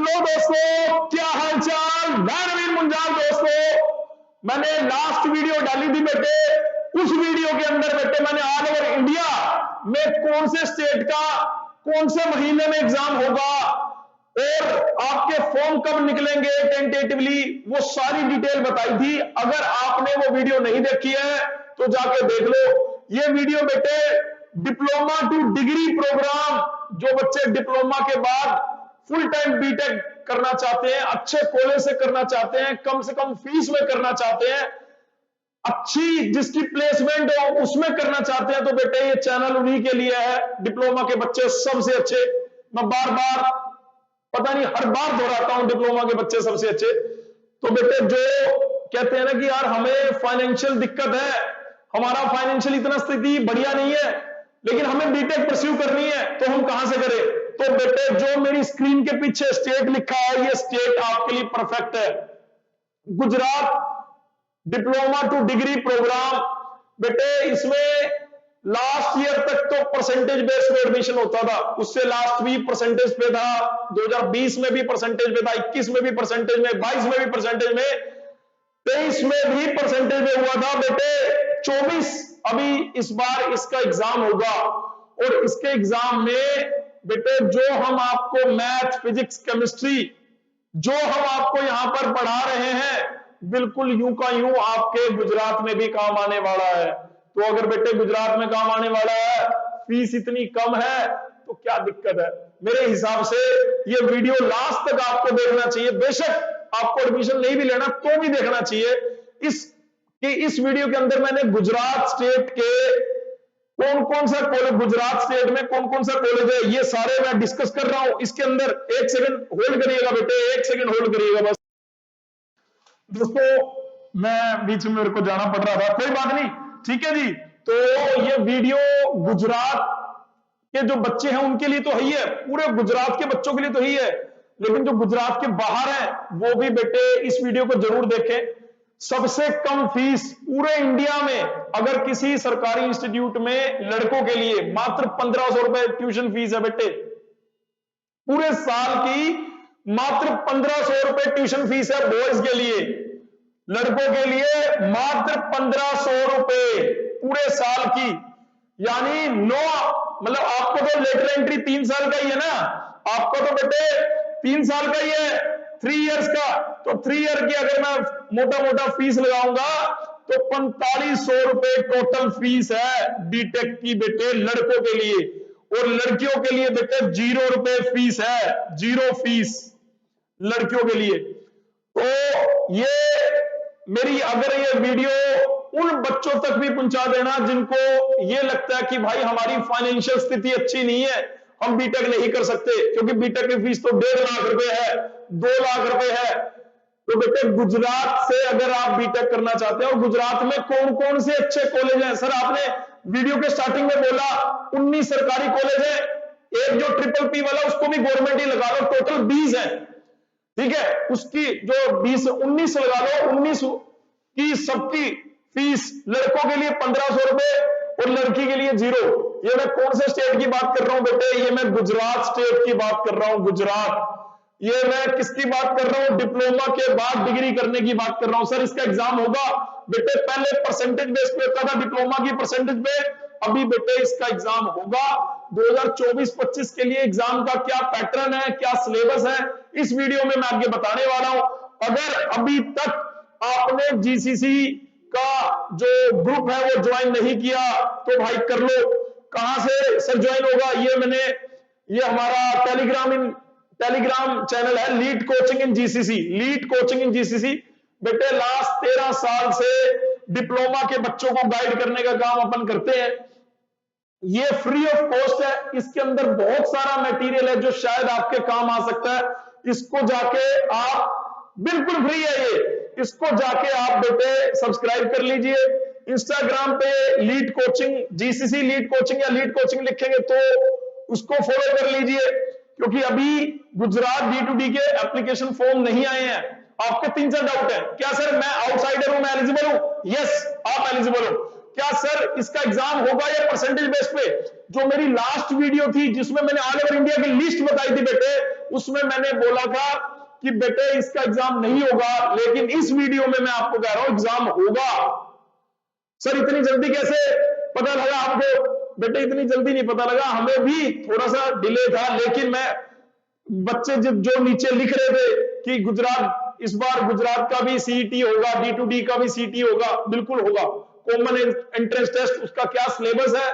Hello दोस्तों, क्या हालचाल। मैं नवीन मुंजाल। दोस्तों, मैंने लास्ट वीडियो डाली थी बेटे, उस वीडियो के अंदर बेटे मैंने ऑल ओवर इंडिया में कौन से स्टेट का कौन से महीने में एग्जाम होगा और आपके फॉर्म कब निकलेंगे टेंटेटिवली, वो सारी डिटेल बताई थी। अगर आपने वो वीडियो नहीं देखी है तो जाके देख लो। ये वीडियो बेटे डिप्लोमा टू डिग्री प्रोग्राम, जो बच्चे डिप्लोमा के बाद फुल टाइम बीटेक करना चाहते हैं, अच्छे कॉलेज से करना चाहते हैं, कम से कम फीस में करना चाहते हैं, अच्छी जिसकी प्लेसमेंट हो उसमें करना चाहते हैं, तो बेटे ये चैनल उन्हीं के लिए है। डिप्लोमा के बच्चे सबसे अच्छे, मैं बार बार पता नहीं हर बार दोहराता हूं, डिप्लोमा के बच्चे सबसे अच्छे। तो बेटे जो कहते हैं ना कि यार हमें फाइनेंशियल दिक्कत है, हमारा फाइनेंशियल इतना स्थिति बढ़िया नहीं है, लेकिन हमें बीटेक परस्यू करनी है, तो हम कहां से करें। तो बेटे जो मेरी स्क्रीन के पीछे स्टेट लिखा है, ये स्टेट आपके लिए परफेक्ट है। Gujarat diploma to degree program बेटे, इसमें लास्ट ईयर तक तो परसेंटेज बेस्ड एडमिशन होता था, उससे लास्ट भी परसेंटेज पे था, 2020 में भी परसेंटेज पे था, 21 में भी परसेंटेज में, 22 में भी परसेंटेज में, 23 में भी परसेंटेज में हुआ था बेटे। 24 अभी इस बार इसका एग्जाम होगा, और इसके एग्जाम में बेटे जो हम आपको मैथ, फिजिक्स, केमिस्ट्री जो हम आपको यहां पर पढ़ा रहे हैं, बिल्कुल यूं का यूं आपके गुजरात में भी काम आने वाला है। तो अगर बेटे गुजरात में काम आने वाला है, फीस इतनी कम है, तो क्या दिक्कत है। मेरे हिसाब से ये वीडियो लास्ट तक आपको देखना चाहिए। बेशक आपको एडमिशन नहीं भी लेना तो भी देखना चाहिए। इस वीडियो के अंदर मैंने गुजरात स्टेट के कौन कौन सा कॉलेज, गुजरात स्टेट में कौन कौन सा कॉलेज है, ये सारे मैं डिस्कस कर रहा हूं। इसके अंदर एक सेकंड होल्ड करिएगा बेटे, एक सेकंड होल्ड करिएगा बस। दोस्तों मैं बीच में मेरे को जाना पड़ रहा था, कोई बात नहीं, ठीक है जी। तो ये वीडियो गुजरात के जो बच्चे हैं उनके लिए तो है ही है, पूरे गुजरात के बच्चों के लिए तो ही है, लेकिन जो गुजरात के बाहर हैं वो भी बेटे इस वीडियो को जरूर देखें। सबसे कम फीस पूरे इंडिया में, अगर किसी सरकारी इंस्टीट्यूट में लड़कों के लिए मात्र 1500 रुपए ट्यूशन फीस है बेटे, पूरे साल की मात्र 1500 रुपए ट्यूशन फीस है बॉयज के लिए। लड़कों के लिए मात्र 1500 रुपए पूरे साल की, यानी 9, मतलब आपको तो लेटर एंट्री 3 साल का ही है ना, आपको तो बेटे 3 साल का ही है, 3 इयर्स का। तो 3 ईयर की अगर मैं मोटा मोटा फीस लगाऊंगा तो 4500 रुपए टोटल फीस है बीटेक की बेटे लड़कों के लिए, और लड़कियों के लिए बेटे 0 रुपए फीस है, 0 फीस लड़कियों के लिए। तो ये मेरी अगर ये वीडियो उन बच्चों तक भी पहुंचा देना जिनको ये लगता है कि भाई हमारी फाइनेंशियल स्थिति अच्छी नहीं है, हम बीटेक नहीं कर सकते, क्योंकि बीटेक की फीस तो 1.5 लाख रुपए है, 2 लाख रुपए है। तो बेटे गुजरात से अगर आप बीटेक करना चाहते हैं, और गुजरात में कौन कौन से अच्छे कॉलेज हैं, सर आपने वीडियो के स्टार्टिंग में बोला 19 सरकारी कॉलेज है, एक जो ट्रिपल पी वाला उसको भी गवर्नमेंट ही लगा लो, टोटल 20 है, ठीक है, उसकी जो 20 19 लगा लो, 19 की सबकी फीस लड़कों के लिए 1500 रुपए और लड़की के लिए 0। ये मैं कौन से स्टेट की बात कर रहा हूं बेटे, ये मैं गुजरात स्टेट की बात कर रहा हूं, गुजरात। ये मैं किसकी बात कर रहा हूं, डिप्लोमा के बाद डिग्री करने की बात कर रहा हूं। सर इसका एग्जाम होगा बेटे, पहले परसेंटेज बेस पे होता था डिप्लोमा की परसेंटेज पे, अभी बेटे इसका एग्जाम होगा 2024-25 के लिए। एग्जाम का क्या पैटर्न है, क्या सिलेबस है, इस वीडियो में मैं आगे बताने वाला हूं। अगर अभी तक आपने जीसीसी का जो ग्रुप है वो ज्वाइन नहीं किया तो भाई कर लो। कहां से सर ज्वाइन होगा, ये हमारा टेलीग्राम चैनल है, लीड कोचिंग इन जीसीसी, लीड कोचिंग इन जीसीसी। बेटे लास्ट 13 साल से डिप्लोमा के बच्चों को गाइड करने का काम अपन करते हैं। ये फ्री ऑफ कॉस्ट है, इसके अंदर बहुत सारा मटेरियल है जो शायद आपके काम आ सकता है। इसको जाके आप, बिल्कुल फ्री है ये, इसको जाके आप बेटे सब्सक्राइब कर लीजिए। इंस्टाग्राम पे lead coaching GCC lead coaching या लीड कोचिंग लिखेंगे तो उसको फॉलो कर लीजिए, क्योंकि अभी गुजरात D2D के एप्लीकेशन फॉर्म नहीं आए हैं। आपके 3-4 डाउट है, क्या सर मैं आउटसाइडर हूं, मैं एलिजिबल हूं? यस आप एलिजिबल हो। क्या सर इसका एग्जाम होगा या परसेंटेज बेस पे? जो मेरी लास्ट वीडियो थी जिसमें मैंने ऑल ओवर इंडिया की लिस्ट बताई थी बेटे, उसमें मैंने बोला था कि बेटे इसका एग्जाम नहीं होगा, लेकिन इस वीडियो में मैं आपको कह रहा हूं एग्जाम होगा। सर इतनी जल्दी कैसे पता लगा आपको? बेटे इतनी जल्दी नहीं पता लगा, हमें भी थोड़ा सा डिले था, लेकिन मैं बच्चे जो नीचे लिख रहे थे कि गुजरात, इस बार गुजरात का भी सीईटी होगा, D2D का भी सीईटी होगा, बिल्कुल होगा। कॉमन एंट्रेंस टेस्ट, उसका क्या सिलेबस है,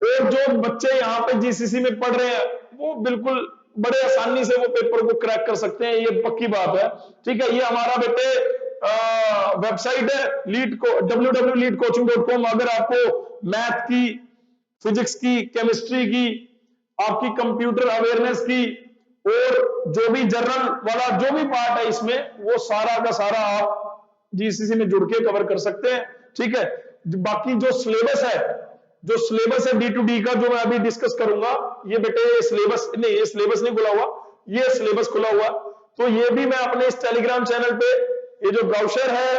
और जो बच्चे यहाँ पे जीसीसी में पढ़ रहे हैं वो बिल्कुल बड़े आसानी से वो पेपर को क्रैक कर सकते हैं, ये पक्की बात है। ठीक है, ये हमारा बेटे वेबसाइट है www.leadcoaching.com। अगर आपको मैथ की, फिजिक्स की, केमिस्ट्री की, आपकी कंप्यूटर अवेयरनेस की, और जो भी जनरल वाला जो भी पार्ट है इसमें, वो सारा का सारा आप जीसीसी में जुड़ के कवर कर सकते हैं। ठीक है, बाकी जो सिलेबस है, D2D का, जो मैं अभी डिस्कस करूंगा, ये बेटे सिलेबस नहीं, ये सिलेबस नहीं खुला हुआ, ये सिलेबस खुला हुआ, तो ये भी मैं अपने इस टेलीग्राम चैनल पे, ये जो ब्राउशर है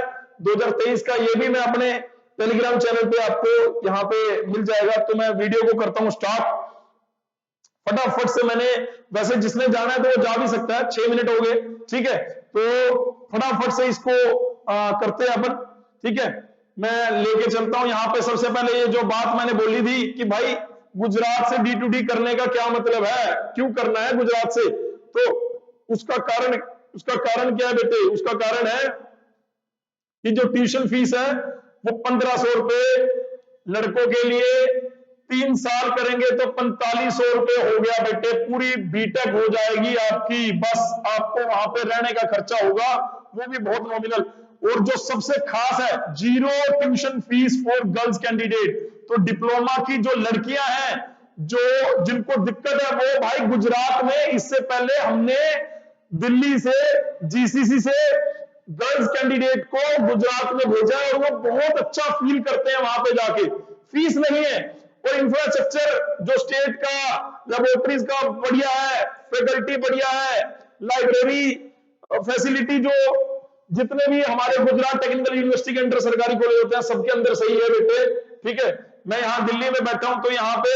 2023 का, ये भी मैं अपने टेलीग्राम चैनल पे आपको यहाँ पे मिल जाएगा। तो मैं वीडियो को करता हूँ स्टार्ट फटाफट से। मैंने वैसे जिसने जाना है तो वो जा भी सकता है, 6 मिनट हो गए। ठीक है, तो फटाफट से इसको करते हैं अपन। ठीक है, मैं लेके चलता हूं यहाँ पे। सबसे पहले ये जो बात मैंने बोली थी कि भाई गुजरात से D2D करने का क्या मतलब है, क्यों करना है गुजरात से, तो उसका कारण क्या है बेटे? उसका कारण है कि जो ट्यूशन फीस है वो 1500 रुपए लड़कों के लिए, 3 साल करेंगे तो 4500 रुपए हो गया बेटे, पूरी बीटेक हो जाएगी आपकी। बस आपको वहां पे रहने का खर्चा होगा, वो भी बहुत नॉमिनल। और जो सबसे खास है, 0 tuition fees for girls candidate. तो डिप्लोमा की जो लड़कियां हैं, जो जिनको दिक्कत है, वो भाई गुजरात में, इससे पहले हमने दिल्ली से, जीसीसी से गर्ल्स कैंडिडेट को गुजरात में भेजा है, और वो बहुत अच्छा फील करते हैं वहां पे जाके। फीस नहीं है, और इंफ्रास्ट्रक्चर जो स्टेट का, लेबोरेटरीज का बढ़िया है, फैकल्टी बढ़िया है, लाइब्रेरी फैसिलिटी जो जितने भी हमारे गुजरात टेक्निकल यूनिवर्सिटी के अंदर सरकारी कॉलेज होते हैं, सबके अंदर सही है बेटे। ठीक है, मैं यहाँ दिल्ली में बैठा हूं, तो यहाँ पे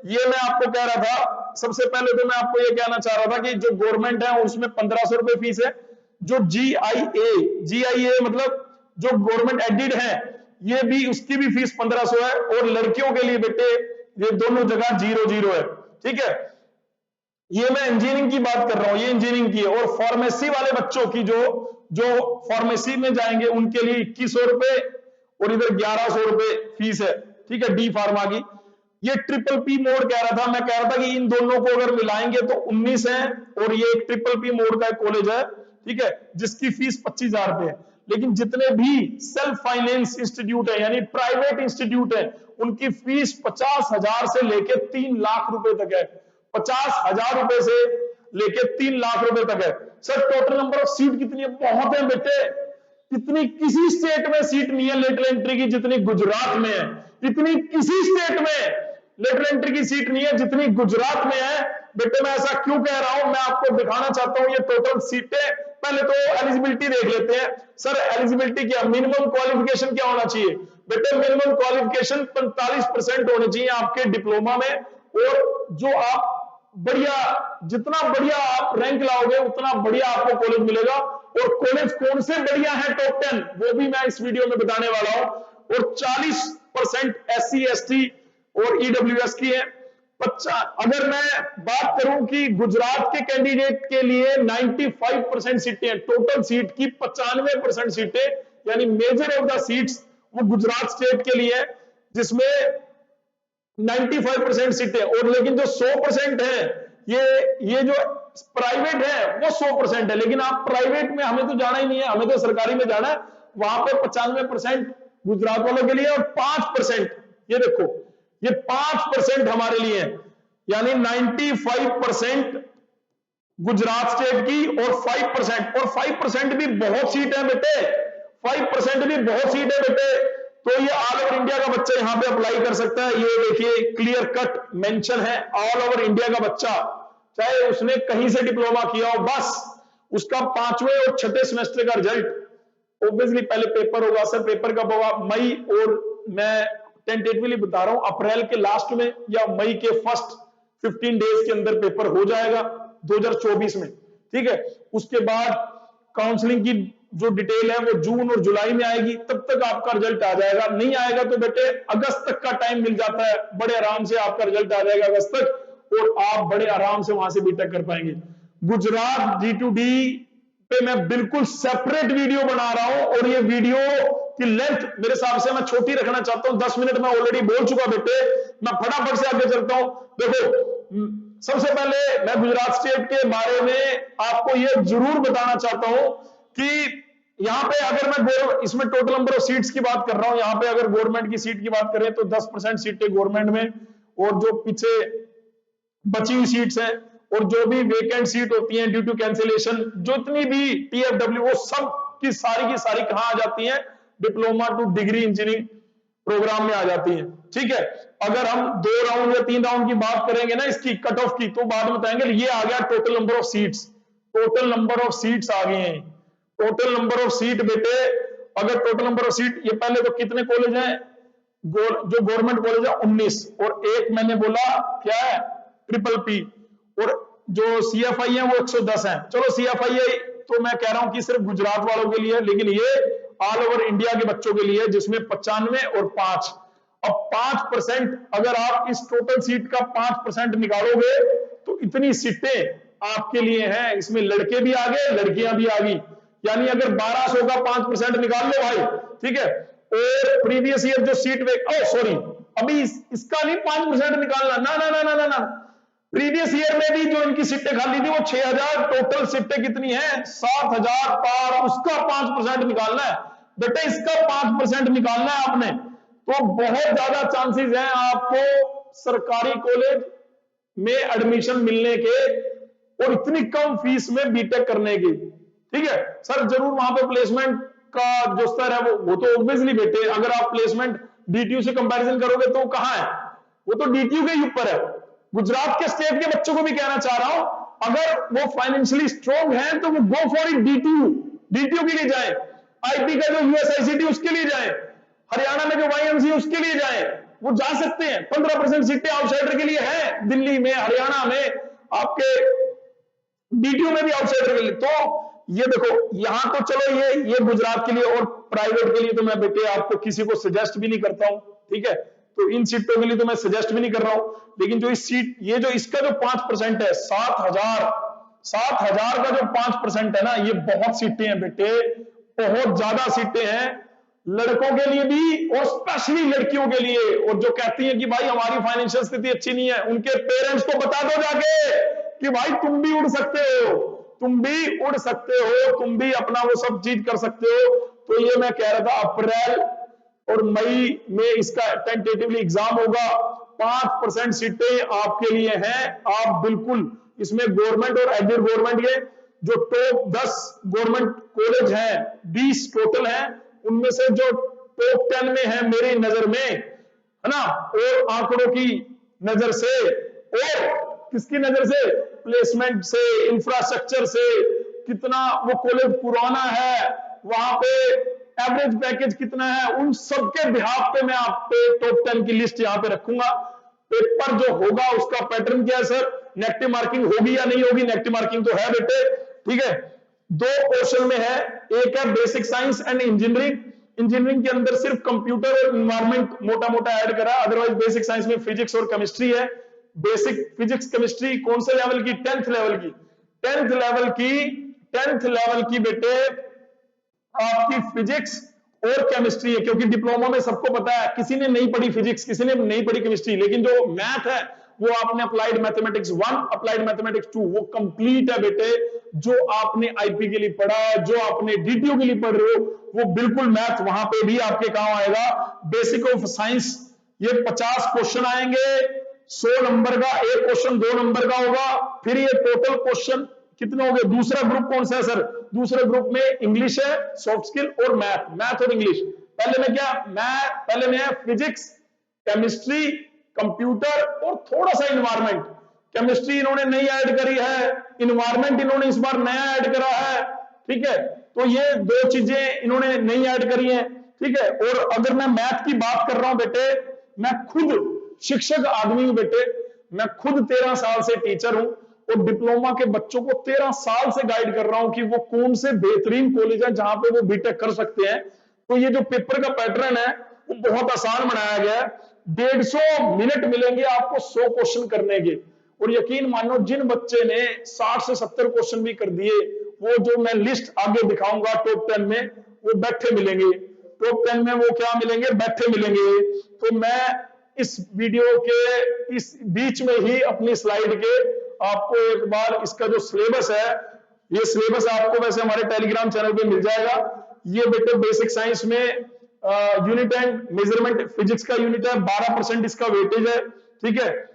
ये मैं आपको कह रहा था, सबसे पहले तो मैं आपको ये कहना चाह रहा था कि जो गवर्नमेंट है उसमें 1500 रुपए फीस है। जो GIA मतलब जो गवर्नमेंट एडेड है, ये भी, उसकी भी फीस 1500 है। और लड़कियों के लिए बेटे ये दोनों जगह 0-0 है। ठीक है, ये मैं इंजीनियरिंग की बात कर रहा हूं, ये इंजीनियरिंग की है। और फार्मेसी वाले बच्चों की जो फार्मेसी में जाएंगे उनके लिए 2100 रुपए, और इधर 1100 रुपए फीस है। ठीक है, डी फार्मा की। ये PPP मोड कह रहा था, मैं कह रहा था कि इन दोनों को अगर मिलाएंगे तो 19 है, और ये एक PPP मोड का एक कॉलेज है। ठीक है, जिसकी फीस 25,000 रुपए है। लेकिन जितने भी सेल्फ फाइनेंस इंस्टीट्यूट है, यानी प्राइवेट इंस्टीट्यूट है, उनकी फीस 50,000 से लेके 3 लाख रुपए तक है। 50,000 रुपए से लेके 3 लाख रुपए तक है। Sir total number of seat कितनी है? बहुत है बेटे, इतनी किसी स्टेट में सीट नहीं है लेटरल एंट्री की जितनी गुजरात में है। इतनी किसी स्टेट में लेटरल एंट्री की सीट नहीं है जितनी गुजरात में है। बेटे मैं ऐसा क्यों कह रहा हूं, मैं आपको दिखाना चाहता हूं ये टोटल सीटें। पहले तो एलिजिबिलिटी देख लेते हैं। सर एलिजिबिलिटी क्या, मिनिमम क्वालिफिकेशन क्या होना चाहिए? बेटे मिनिमम क्वालिफिकेशन 45% होनी चाहिए आपके डिप्लोमा में। और जो आप बढ़िया, जितना बढ़िया आप रैंक लाओगे उतना बढ़िया आपको कॉलेज मिलेगा। और कॉलेज कौन से बढ़िया है टॉप 10, वो भी मैं इस वीडियो में बताने वाला हूं। और 40% SC ST और EWS की है। अगर मैं बात करूं कि गुजरात के कैंडिडेट के लिए 95% सीटें हैं, टोटल सीट की 95% सीटें, यानी मेजर ऑफ द सीट्स वो गुजरात स्टेट के लिए है, जिसमें 95% सीटें। और लेकिन जो 100% है, ये जो प्राइवेट है वो 100% है। लेकिन आप प्राइवेट में हमें तो जाना ही नहीं है, हमें तो सरकारी में जाना है। वहां पे 95% गुजरात वालों के लिए, और 5% ये देखो, ये 5% हमारे लिए है, यानी 95% गुजरात स्टेट की, और 5% भी बहुत सीट है बेटे, 5% भी बहुत सीट है बेटे। तो ये ऑल ओवर इंडिया का बच्चा यहां पे अप्लाई कर सकता है। ये देखिए क्लियर कट मेंशन है, ऑल ओवर इंडिया का बच्चा, चाहे उसने कहीं से डिप्लोमा किया हो, बस उसका 5वें और 6ठे सेमेस्टर का रिजल्ट ऑब्वियसली पहले पेपर होगा। सर पेपर कब होगा? मई, और मैं टेंटेटिवली बता रहा हूं अप्रैल के लास्ट में या मई के फर्स्ट 15 डेज के अंदर पेपर हो जाएगा। 2024 में, ठीक है। उसके बाद काउंसलिंग की जो डिटेल है वो जून और जुलाई में आएगी, तब तक आपका रिजल्ट आ जाएगा। नहीं आएगा तो बेटे अगस्त तक का टाइम मिल जाता है, बड़े आराम से आपका रिजल्ट आ जाएगा अगस्त तक, और आप बड़े आराम से वहां से बीटेक कर पाएंगे। गुजरात D2D पे मैं बिल्कुल सेपरेट वीडियो बना रहा हूं, और ये वीडियो की लेंथ मेरे हिसाब से मैं छोटी रखना चाहता हूं। 10 मिनट में ऑलरेडी बोल चुका बेटे, मैं फटाफट से आगे चलता हूं। देखो, सबसे पहले मैं गुजरात स्टेट के बारे में आपको ये जरूर बताना चाहता हूं कि यहां पे अगर मैं इसमें टोटल नंबर ऑफ सीट्स की बात कर रहा हूं, यहां पे अगर गवर्नमेंट की सीट की बात करें तो 10% सीटें गवर्नमेंट में, और जो पीछे बची हुई सीट्स हैं और जो भी वेकेंट सीट होती हैं ड्यू टू कैंसिलेशन, जितनी भी TFW, वो सब की सारी कहां आ जाती हैं, diploma to degree engineering program में आ जाती हैं, ठीक है। अगर हम 2 राउंड या 3 राउंड की बात करेंगे ना इसकी कट ऑफ की, तो बाद में बताएंगे। ये आ गया total number of seats, total number of seats आ गए हैं। टोटल नंबर ऑफ सीट बेटे, अगर टोटल नंबर ऑफ सीट, ये पहले तो कितने कॉलेज हैं, जो गवर्नमेंट कॉलेज है 19, और एक मैंने बोला क्या है PPP, और जो CFI है वो 110 है। चलो CFI तो मैं कह रहा हूं कि सिर्फ गुजरात वालों के लिए, लेकिन ये ऑल ओवर इंडिया के बच्चों के लिए, जिसमें 95 और 5। अब 5%, अगर आप इस टोटल सीट का 5% निकालोगे तो इतनी सीटें आपके लिए हैं। इसमें लड़के भी आ गए, लड़कियां भी आ गई, यानी अगर 1200 का 5% निकाल लो भाई, ठीक है। और प्रीवियस ईयर जो सीट सॉरी, अभी इसका नहीं 5% निकालना, ना ना ना ना ना ना, प्रीवियस ईयर में भी जो इनकी सीटें खाली थी वो 6000, टोटल सीटें कितनी है 7000 पार, उसका 5% निकालना है बेटा, इसका 5% निकालना है आपने। तो बहुत ज्यादा चांसेस हैं आपको सरकारी कॉलेज में एडमिशन मिलने के, और इतनी कम फीस में बीटेक करने की, ठीक है। सर जरूर वहां पे प्लेसमेंट का जो स्तर है वो तो ऑब्वियसली बेटे, अगर आप प्लेसमेंट DTU से कंपैरिजन करोगे तो कहां है, वो तो DTU के ऊपर है। गुजरात के स्टेट के बच्चों को भी कहना चाह रहा हूं, अगर वो फाइनेंशियली स्ट्रॉन्ग हैं तो वो गो फॉर इट, DTU के लिए जाए, IP का जो USICT उसके लिए जाए, हरियाणा में जो YMC उसके लिए जाए, वो जा सकते हैं। 15% सीटें आउटसाइडर के लिए हैं, दिल्ली में, हरियाणा में, आपके DTU में भी आउटसाइडर के लिए। तो ये देखो, यहां तो चलो ये गुजरात के लिए, और प्राइवेट के लिए तो मैं बेटे आपको किसी को सजेस्ट भी नहीं करता हूं, ठीक है। तो इन सीटों के लिए तो मैं सजेस्ट भी नहीं कर रहा हूं, लेकिन जो इस सीट, ये जो इसका जो 5% है, 7000 का जो 5% है ना, ये बहुत सीटें हैं बेटे, बहुत ज्यादा सीटें हैं लड़कों के लिए भी और स्पेशली लड़कियों के लिए। और जो कहती हैं कि भाई हमारी फाइनेंशियल स्थिति अच्छी नहीं है, उनके पेरेंट्स को बता दो जाके कि भाई तुम भी उड़ सकते हो, तुम भी उड़ सकते हो, तुम भी अपना वो सब चीज कर सकते हो। तो ये मैं कह रहा था, अप्रैल और मई में इसका टेंटेटिवली एग्जाम होगा। 5% सीटें आपके लिए हैं, आप बिल्कुल इसमें गवर्नमेंट और एडेड गवर्नमेंट के जो टॉप 10 गवर्नमेंट कॉलेज हैं, 20 टोटल हैं, उनमें से जो टॉप 10 में है मेरी नजर में, है ना, और आंकड़ों की नजर से और किसकी नजर से, प्लेसमेंट से, इंफ्रास्ट्रक्चर से, कितना वो कॉलेज पुराना है, वहां पे एवरेज पैकेज कितना है, उन सबके बिहाफ पे मैं आप पे टॉप 10 की लिस्ट यहां पे रखूंगा। पेपर जो होगा उसका पैटर्न क्या है सर, नेगेटिव मार्किंग होगी या नहीं होगी, नेगेटिव मार्किंग तो है बेटे, ठीक है। 2 पोर्शन में है, एक है basic science and engineering, engineering के अंदर सिर्फ कंप्यूटर और एनवायरमेंट मोटा मोटा ऐड करा, अदरवाइज बेसिक साइंस में फिजिक्स और केमिस्ट्री है। बेसिक फिजिक्स केमिस्ट्री कौन से लेवल की, 10th लेवल की, 10th लेवल की बेटे आपकी फिजिक्स और केमिस्ट्री है, क्योंकि डिप्लोमा में सबको पता है किसी ने नहीं पढ़ी फिजिक्स, किसी ने नहीं पढ़ी केमिस्ट्री, लेकिन जो मैथ है वो आपने अप्लाइड मैथमेटिक्स 1, अप्लाइड मैथमेटिक्स 2 वो कंप्लीट है बेटे। जो आपने आईपी के लिए पढ़ा है, जो आपने DTU के लिए पढ़ रहे हो, वो बिल्कुल मैथ वहां पे भी आपके काम आएगा। बेसिक ऑफ साइंस, ये 50 क्वेश्चन आएंगे, 100 नंबर का एक क्वेश्चन 2 नंबर का होगा। फिर ये टोटल क्वेश्चन कितने हो गए, दूसरा ग्रुप कौन सा है सर, दूसरे ग्रुप में इंग्लिश है, सॉफ्ट स्किल और मैथ और इंग्लिश। पहले में क्या, पहले में है फिजिक्स, केमिस्ट्री, कंप्यूटर और थोड़ा सा इन्वायरमेंट। केमिस्ट्री इन्होंने नई ऐड करी है, इन्वायरमेंट इन्होंने इस बार नया ऐड करा है, ठीक है। तो ये 2 चीजें इन्होंने नई ऐड करी हैं, ठीक है। और अगर मैं मैथ की बात कर रहा हूं बेटे, मैं खुद शिक्षक आदमी हूं बेटे, मैं खुद 13 साल से टीचर हूं, और डिप्लोमा के बच्चों को 13 साल से गाइड कर रहा हूं कि वो कौन से बेहतरीन कॉलेज है जहां पे वो बीटेक कर सकते हैं। तो ये जो पेपर का पैटर्न है वो बहुत आसान बनाया गया है। 150 मिनट मिलेंगे आपको 100 क्वेश्चन करने के, और यकीन मानो जिन बच्चे ने 60 से 70 क्वेश्चन भी कर दिए, वो जो मैं लिस्ट आगे दिखाऊंगा टॉप 10 में, वो बैठे मिलेंगे। टॉप 10 में वो क्या मिलेंगे? बैठे मिलेंगे। तो मैं इस वीडियो के इस बीच में ही अपनी स्लाइड के आपको एक बार इसका जो सिलेबस है, ये सिलेबस आपको वैसे हमारे टेलीग्राम चैनल पे मिल जाएगा। ये बेटे बेसिक साइंस में यूनिट एंड मेजरमेंट फिजिक्स का यूनिट है, 12% इसका वेटेज है, ठीक है।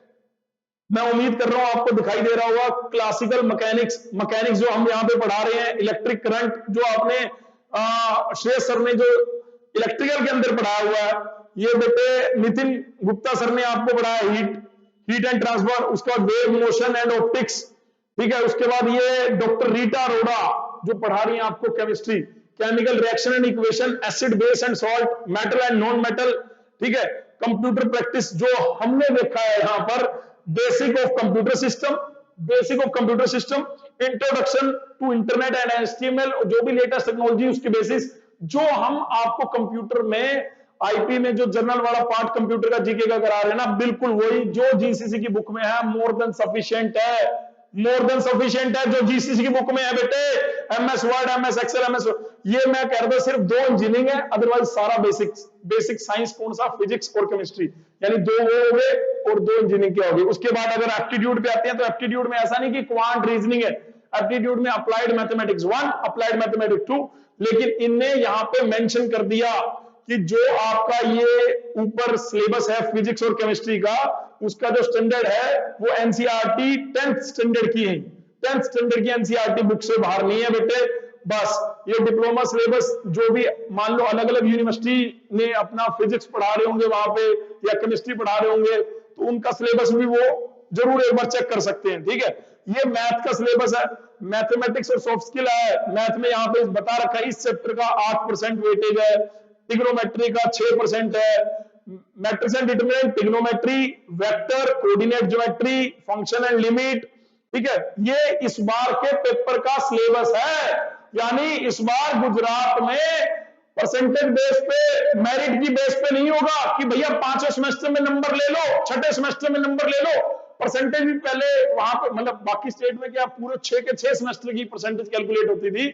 मैं उम्मीद कर रहा हूं आपको दिखाई दे रहा होगा। क्लासिकल मैकेनिक्स जो हम यहाँ पे पढ़ा रहे हैं, इलेक्ट्रिक करंट जो आपने श्रेयस सर ने जो इलेक्ट्रिकल के अंदर पढ़ाया हुआ है, ये बेटे नितिन गुप्ता सर ने आपको पढ़ाया हीट एंड ट्रांसफर, उसके बाद वेव मोशन एंड ऑप्टिक्स, ठीक है। उसके बाद ये डॉक्टर रीटा अरोड़ा जो पढ़ा रही हैं आपको chemistry, chemical reaction and equation, acid base and salt, metal and non metal, ठीक है। कंप्यूटर प्रैक्टिस जो हमने देखा है यहाँ पर, basic of computer system, introduction to internet and HTML, जो भी लेटेस्ट टेक्नोलॉजी उसके बेसिस, जो हम आपको कंप्यूटर में आईपी में जो जर्नल वाला पार्ट कंप्यूटर का जीके का करा रहे हैं ना, बिल्कुल वही जो जीसीसी की बुक में है, मोर देन सफिशिएंट है जो जीसीसी की बुक में है बेटे। MS Word, MS Excel, MS, ये मैं कह रहा था सिर्फ 2 इंजीनियरिंग है, अदरवाइज सारा बेसिक साइंस कौन सा? फिजिक्स और केमिस्ट्री, यानी 2 वो हो गए और 2 इंजीनियरिंग के हो गए। उसके बाद अगर एप्टीट्यूड पे आते हैं तो एप्टीट्यूड में ऐसा नहीं कि क्वांट रीजनिंग है, एप्टीट्यूड में अप्लाइड मैथमेटिक्स 1, अप्लाइड मैथमेटिक्स 2, लेकिन इनने यहां पे मेंशन कर दिया कि जो आपका ये ऊपर सिलेबस है फिजिक्स और केमिस्ट्री का, उसका जो स्टैंडर्ड है वो एनसीईआरटी 10th स्टैंडर्ड की है, 10th स्टैंडर्ड की एनसीईआरटी बुक से बाहर नहीं है बेटे। बस ये डिप्लोमा सिलेबस जो भी मान लो अलग अलग यूनिवर्सिटी ने अपना फिजिक्स पढ़ा रहे होंगे वहां पे या केमिस्ट्री पढ़ा रहे होंगे, तो उनका सिलेबस भी वो जरूर एक बार चेक कर सकते हैं, ठीक है। ये मैथ का सिलेबस है, मैथमेटिक्स और सॉफ्ट स्किल है। मैथ में यहाँ पे बता रखा है इस चैप्टर का 8% वेटेज है, ट्रिग्नोमेट्री का 6% है, matrix and determinant, trigonometry, vector, coordinate geometry, function and limit, ठीक है। ये इस बार के पेपर का सिलेबस है, यानी इस बार गुजरात में परसेंटेज बेस पे, मेरिट की बेस पे नहीं होगा कि भैया 5वें सेमेस्टर में नंबर ले लो, 6ठे सेमेस्टर में नंबर ले लो। परसेंटेज भी पहले वहां पे मतलब बाकी स्टेट में क्या पूरे 6 के 6 सेमेस्टर की परसेंटेज कैलकुलेट होती थी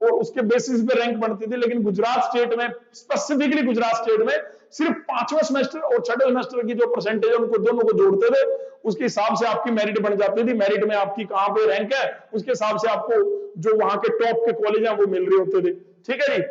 और उसके बेसिस पे रैंक बनती थी, लेकिन गुजरात स्टेट में, स्पेसिफिकली गुजरात स्टेट में सिर्फ 5वें सेमेस्टर और 6ठे सेमेस्टर की जो परसेंटेज है उनको दोनों को जोड़ते थे, उसके हिसाब से आपकी मेरिट बन जाती थी। मेरिट में आपकी कहां पे रैंक है उसके हिसाब से आपको जो वहां के टॉप के कॉलेज हैं वो मिल रहे होते थे, ठीक है जी।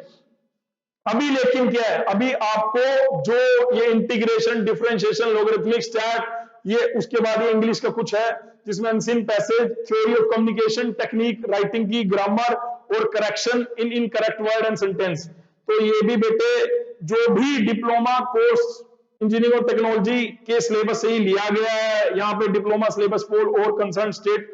अभी लेकिन क्या है, अभी आपको जो ये इंटीग्रेशन, डिफरेंशिएशन, लॉगरिथमिक, स्टैट, ये उसके बाद ये इंग्लिश का कुछ है जिसमें unseen passage, theory of communication, technique writing की, ग्रामर और correction in incorrect word and sentence. तो ये भी बेटे जो भी डिप्लोमा कोर्स इंजीनियरिंग और टेक्नोलॉजी के सिलेबस से ही लिया गया है। यहाँ पे डिप्लोमा सिलेबस फॉर और कंसर्न स्टेट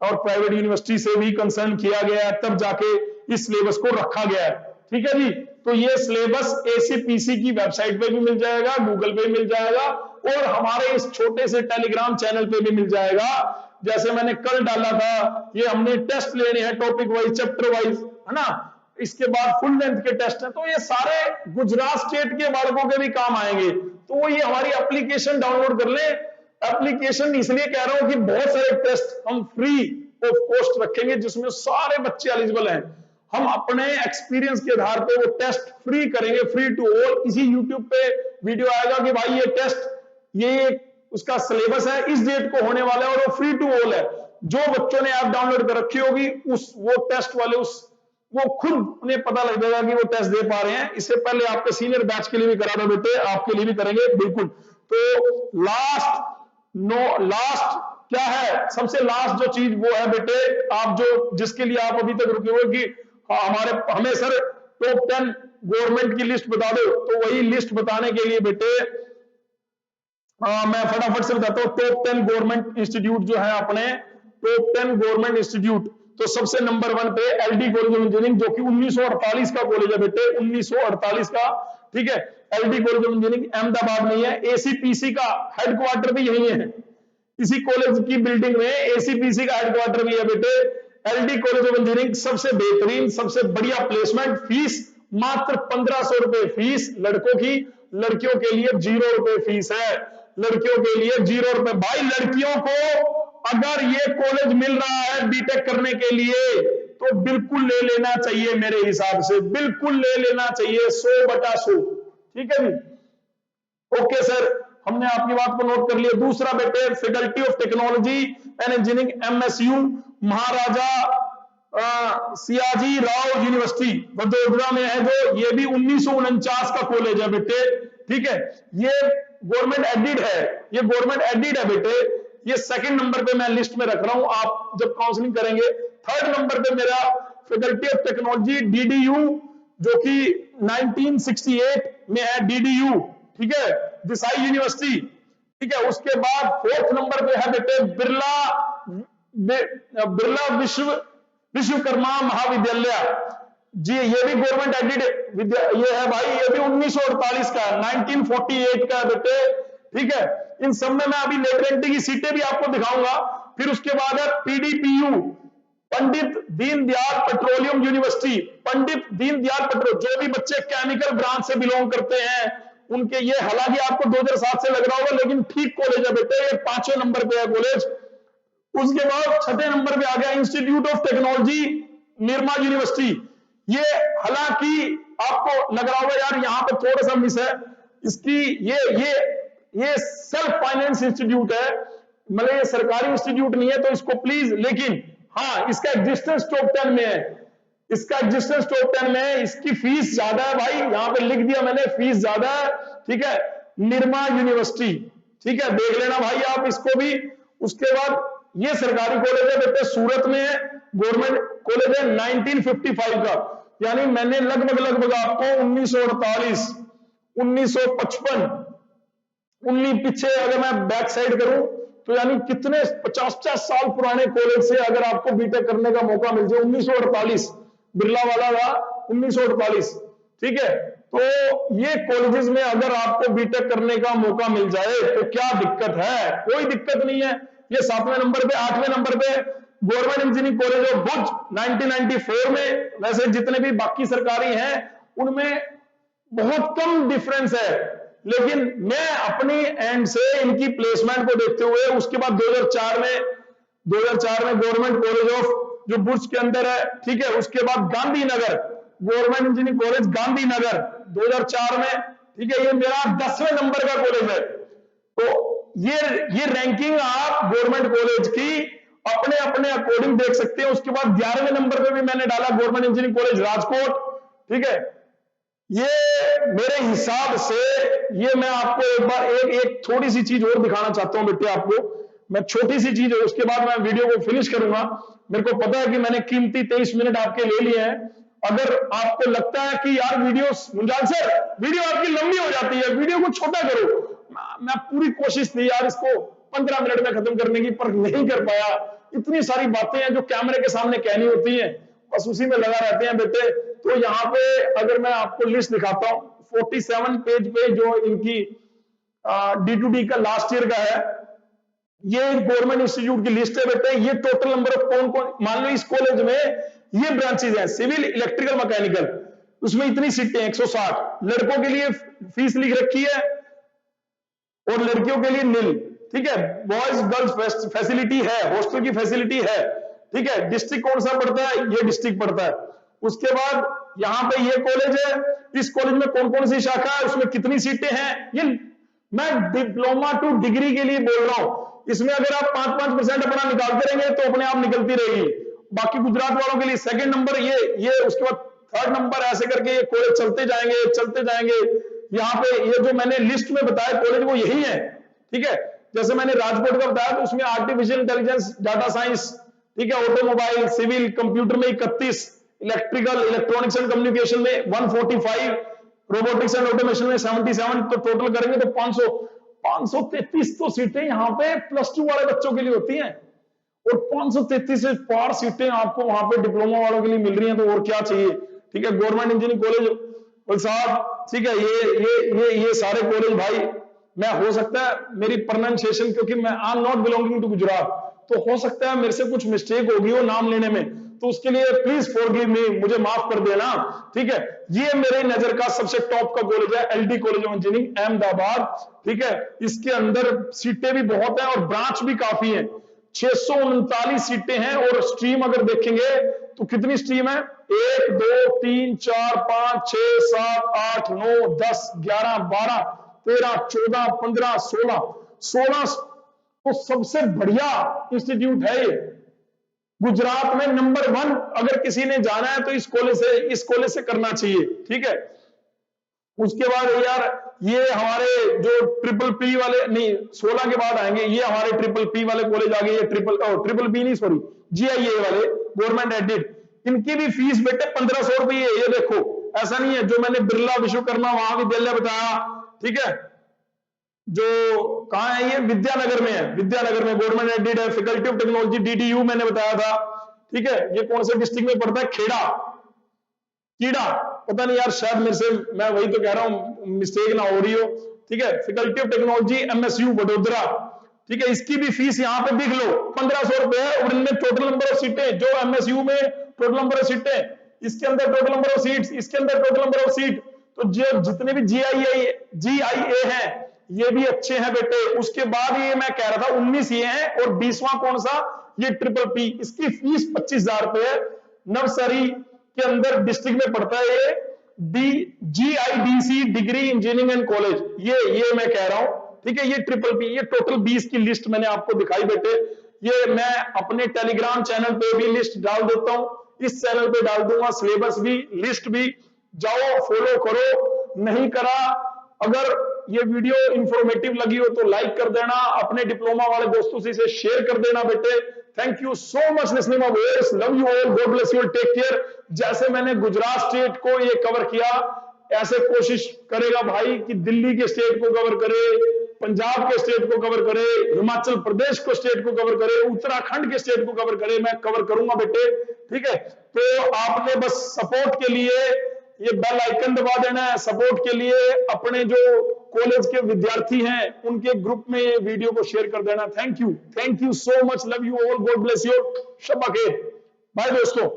और प्राइवेट यूनिवर्सिटी से भी कंसर्न किया गया है, तब जाके इस सिलेबस को रखा गया है, ठीक है जी। तो ये सिलेबस एसीपीसी की वेबसाइट पे भी मिल जाएगा, गूगल पे मिल जाएगा और हमारे इस छोटे से टेलीग्राम चैनल पे भी मिल जाएगा। जैसे मैंने कल डाला था, ये हमने टेस्ट लेने हैं टॉपिक वाइज, चैप्टर वाइज, है ना। इसके बाद फुल लेंथ के टेस्ट हैं, तो ये सारे गुजरात स्टेट के बालकों के भी काम आएंगे। तो ये हमारी एप्लीकेशन डाउनलोड कर लें। एप्लीकेशन इसलिए कह रहा हूं कि बहुत सारे टेस्ट हम फ्री ऑफ कॉस्ट रखेंगे जिसमें सारे बच्चे एलिजिबल हैं। हम अपने एक्सपीरियंस के आधार पे वो टेस्ट फ्री करेंगे, फ्री टू ऑल। इसी यूट्यूब पे वीडियो आएगा कि भाई ये टेस्ट, ये उसका सिलेबस है, इस डेट को होने वाला है और वो फ्री टू ऑल है। जो बच्चों ने ऐप डाउनलोड कर रखी होगी वो टेस्ट वाले वो खुद उन्हें पता लग जाएगा कि वो टेस्ट दे पा रहे हैं। इससे पहले आपके सीनियर बैच के लिए भी करा दो बेटे, आपके लिए भी करेंगे बिल्कुल। तो लास्ट क्या है, सबसे लास्ट जो चीज वो है बेटे, आप जो जिसके लिए आप अभी तक रुके हुए कि हमें सर टॉप 10 गवर्नमेंट की लिस्ट बता दो, तो वही लिस्ट बताने के लिए बेटे मैं फटाफट से बताता हूं। टॉप 10 गवर्नमेंट इंस्टीट्यूट जो है अपने, टॉप 10 गवर्नमेंट इंस्टीट्यूट, तो सबसे नंबर 1 पे एलडी कॉलेज ऑफ इंजीनियरिंग, जो कि 1948 का कॉलेज है बेटे, 1948 का, ठीक है। LD college of engineering Ahmedabad में है। एसीपीसी का हेडक्वार्टर भी यही है, इसी कॉलेज की बिल्डिंग में एसीपीसी का हेडक्वार्टर भी है बेटे। एलडी कॉलेज ऑफ इंजीनियरिंग, सबसे बेहतरीन, सबसे बढ़िया प्लेसमेंट, फीस मात्र 1500 रुपए फीस लड़कों की, लड़कियों के लिए 0 रुपए फीस है, लड़कियों के लिए 0 रुपए। भाई लड़कियों को अगर ये कॉलेज मिल रहा है बीटेक करने के लिए तो बिल्कुल ले लेना चाहिए, मेरे हिसाब से बिल्कुल ले लेना चाहिए, 100/100। ठीक है जी, ओके सर, हमने आपकी बात को नोट कर लिया। दूसरा बेटे faculty of technology and engineering MSU Maharaja Sayaji Rao university Vadodara में है, जो ये भी 1949 का कॉलेज है बेटे। ठीक है, ये गवर्नमेंट एडिड है, ये गवर्नमेंट एडिड है बेटे। ये सेकंड नंबर पे मैं लिस्ट में रख रहा हूं, आप जब काउंसलिंग करेंगे। थर्ड नंबर पे मेरा फैकल्टी ऑफ टेक्नोलॉजी डीडीयू, जो कि 1968 में है डीडीयू। ठीक है, देसाई यूनिवर्सिटी। ठीक है, उसके बाद फोर्थ नंबर पे है बेटे बिरला विश्वकर्मा महाविद्यालय जी, ये भी गवर्नमेंट एडेड ये है भाई, ये भी 1948 का, 1948 का बेटे। ठीक है, इन सब में मैं अभी लेटर एंट्री की सीटें भी आपको दिखाऊंगा। फिर उसके बाद है पीडीपीयू, Pandit Deendayal petroleum university, Pandit Deendayal petrol, जो भी बच्चे केमिकल ब्रांच से बिलोंग करते हैं उनके ये, हालांकि आपको 2007 से लग रहा होगा, लेकिन ठीक कॉलेज है बेटे, ये 5वें नंबर पे है कॉलेज। उसके बाद 6ठे नंबर पे आ गया institute of technology Nirma university. ये हालांकि आपको लग रहा होगा यार यहाँ पे थोड़ा सा मिस है इसकी, ये सेल्फ फाइनेंस इंस्टीट्यूट है, मतलब ये सरकारी इंस्टीट्यूट नहीं है, तो इसको प्लीज, लेकिन हाँ इसका एग्जिस्टेंस टॉप 10 में है, इसका एग्जिस्टेंस टॉप 10 में है। इसकी फीस ज्यादा है भाई, यहां पे लिख दिया मैंने, फीस ज्यादा है। ठीक है, निर्मा यूनिवर्सिटी। ठीक है, देख लेना भाई आप इसको भी। उसके बाद ये सरकारी कॉलेज है बेटे, सूरत में है, गवर्नमेंट कॉलेज है, 1955 का, यानी मैंने लगभग आपको 1948, 1955, 19 पीछे अगर मैं बैक साइड करूं तो यानी कितने 50-50 साल पुराने कॉलेज से अगर आपको बीटेक करने का मौका मिल जाए, 1948 बिरला वाला था, 1948। ठीक है, तो ये कॉलेजेस में अगर आपको बीटेक करने का मौका मिल जाए तो क्या दिक्कत है? कोई दिक्कत नहीं है। ये 7वें नंबर पे, 8वें नंबर पे गवर्नमेंट इंजीनियरिंग कॉलेज ऑफ भुज 1994 में। वैसे जितने भी बाकी सरकारी हैं उनमें बहुत कम डिफरेंस है, लेकिन मैं अपनी एंड से इनकी प्लेसमेंट को देखते हुए, उसके बाद 2004 में गवर्नमेंट कॉलेज ऑफ जो बुर्ज के अंदर है, ठीक है, उसके बाद Gandhinagar government engineering college Gandhinagar 2004 में। ठीक है, ये मेरा 10वें नंबर का कॉलेज है। तो ये रैंकिंग आप गवर्नमेंट कॉलेज की अपने अपने अकॉर्डिंग देख सकते हैं। उसके बाद 11वें नंबर पे भी मैंने डाला गवर्नमेंट इंजीनियरिंग कॉलेज राजकोट। ठीक है, ये मेरे हिसाब से, ये मैं आपको एक बार एक थोड़ी सी चीज और दिखाना चाहता हूं बेटे आपको, मैं छोटी सी चीज है, उसके बाद मैं वीडियो को फिनिश करूंगा। मेरे को पता है कि मैंने कीमती 23 मिनट आपके ले लिए हैं। अगर आपको लगता है कि यार वीडियो, मुंजाल सर वीडियो आपकी लंबी हो जाती है, वीडियो को छोटा करो, मैं पूरी कोशिश थी यार इसको 15 मिनट में खत्म करने की, पर नहीं कर पाया। इतनी सारी बातें हैं जो कैमरे के सामने कहनी होती हैं, बस उसी में लगा रहते हैं बेटे। तो यहाँ पे अगर मैं आपको लिस्ट दिखाता हूँ, 47 पेज पे जो इनकी D2D का लास्ट ईयर का है, ये गवर्नमेंट इंस्टीट्यूट की लिस्ट है बेटे। ये टोटल नंबर ऑफ कौन कौन, मान लो इस कॉलेज में ये ब्रांचेज हैं, सिविल, इलेक्ट्रिकल, मैकेनिकल, उसमें इतनी सीटें 160। लड़कों के लिए फीस लिख रखी है और लड़कियों के लिए नील। ठीक है, बॉयज गर्ल्स फैसिलिटी है, हॉस्टल की फैसिलिटी है। ठीक है, डिस्ट्रिक्ट कौन सा पड़ता है? ये डिस्ट्रिक्ट पड़ता है। उसके बाद यहाँ पे ये कॉलेज है, इस कॉलेज में कौन कौन सी शाखा है, उसमें कितनी सीटें हैं, ये मैं डिप्लोमा टू डिग्री के लिए बोल रहा हूं। इसमें अगर आप 5-5% अपना निकालते रहेंगे तो अपने आप निकलती रहेगी। बाकी गुजरात वालों के लिए सेकंड नंबर ये, उसके बाद थर्ड नंबर, ऐसे करके ये कॉलेज चलते जाएंगे। यहाँ पे ये जो मैंने लिस्ट में बताया कॉलेज वो यही है। ठीक है, जैसे मैंने राजकोट का बताया तो उसमें आर्टिफिशियल इंटेलिजेंस, डाटा साइंस, ठीक है, ऑटोमोबाइल, सिविल, कंप्यूटर में 31, इलेक्ट्रिकल, इलेक्ट्रॉनिक्स एंड कम्युनिकेशन में 145, रोबोटिक्स एंड ऑटोमेशन में 77, तो टोटल करेंगे तो 533 तो सीटें यहाँ पे +2 वाले बच्चों के लिए होती हैं, और 533 से पार सीटें आपको वहां पे डिप्लोमा वालों के लिए मिल रही हैं, तो और क्या चाहिए। ठीक है, गवर्नमेंट इंजीनियरिंग कॉलेज वलसाड। ठीक है, ये सारे कॉलेज भाई मैं हो सकता है मेरी प्रोनाउंसिएशन, क्योंकि मैं I am not belonging to Gujarat, तो हो सकता है मेरे से कुछ मिस्टेक होगी वो नाम लेने में, तो उसके लिए प्लीज फॉरगिव मी, मुझे माफ कर देना, ठीक है। ये मेरे नजर का सबसे टॉप का कॉलेज है, LD college of engineering Ahmedabad, ठीक है। इसके अंदर सीटें भी बहुत हैं और ब्रांच भी काफी हैं, 639 सीटें हैं, और स्ट्रीम अगर देखेंगे तो कितनी स्ट्रीम है, 1 2 3 4 5 6 7 8 9 10 11 12 13 14 15 16 तो सबसे बढ़िया इंस्टीट्यूट है ये गुजरात में, नंबर 1। अगर किसी ने जाना है तो इस कॉलेज से करना चाहिए, ठीक है। उसके बाद यार ये हमारे जो ट्रिपल पी वाले, नहीं 16 के बाद आएंगे, ये हमारे ट्रिपल पी वाले कॉलेज आ गए, ये ट्रिपल पी नहीं सॉरी जीआईए वाले, गवर्नमेंट एडेड, इनकी भी फीस बेटे 1500 रुपये, ये देखो, ऐसा नहीं है जो मैंने बिरला विश्वकर्मा महाविद्यालय बताया, ठीक है, जो कहां है, ये विद्यानगर में है, विद्यानगर में गवर्नमेंट एडेड है, फैकल्टी ऑफ टेक्नोलॉजी डीटीयू मैंने बताया था, ठीक है। ये कौन से डिस्ट्रिक्ट में पड़ता है, कीड़ा, पता नहीं यार, शायद मेरे से, मैं वही तो कह रहा हूं मिस्टेक ना हो रही हो, ठीक है। Faculty of technology MSU Vadodara, ठीक है, इसकी भी फीस यहाँ पे देख लो 1500 रुपए है, और इनमें टोटल नंबर ऑफ सीटें, जो एमएसयू में टोटल नंबर ऑफ सीटें, इसके अंदर टोटल नंबर ऑफ सीट्स, इसके अंदर टोटल नंबर ऑफ सीट, तो जो जितने भी जीआईए हैं ये भी अच्छे हैं बेटे। उसके बाद ये मैं कह रहा था 19 ये हैं, और 20वां कौन सा, ये ट्रिपल पी, इसकी फीस 25,000 रुपए है, नवसारी के अंदर डिस्ट्रिक्ट में पड़ता है ये GIDC degree engineering and college, ये मैं कह रहा हूं, ठीक है। ये ट्रिपल पी, ये टोटल 20 की लिस्ट मैंने आपको दिखाई बेटे, ये मैं अपने टेलीग्राम चैनल पे भी लिस्ट डाल देता हूं, इस चैनल पे डाल दूंगा, सिलेबस भी, लिस्ट भी, जाओ फॉलो करो, नहीं करा, अगर ये वीडियो इंफॉर्मेटिव लगी हो तो लाइक कर देना, अपने डिप्लोमा वाले दोस्तों से इसे शेयर कर देना बेटे। Thank you so much listening my voice, love you all, God bless you, take care. जैसे मैंने गुजरात स्टेट को ये कवर किया, ऐसे कोशिश करेगा भाई कि दिल्ली के स्टेट को कवर करे, पंजाब के स्टेट को कवर करे, हिमाचल प्रदेश को स्टेट को कवर करे, उत्तराखंड के स्टेट को कवर करे, मैं कवर करूंगा बेटे, ठीक है। तो आपने बस सपोर्ट के लिए ये बेल आइकन दबा देना है, सपोर्ट के लिए अपने जो कॉलेज के विद्यार्थी हैं उनके ग्रुप में ये वीडियो को शेयर कर देना। Thank you so much, love you all, God bless you, शब बखेर, बाय दोस्तों।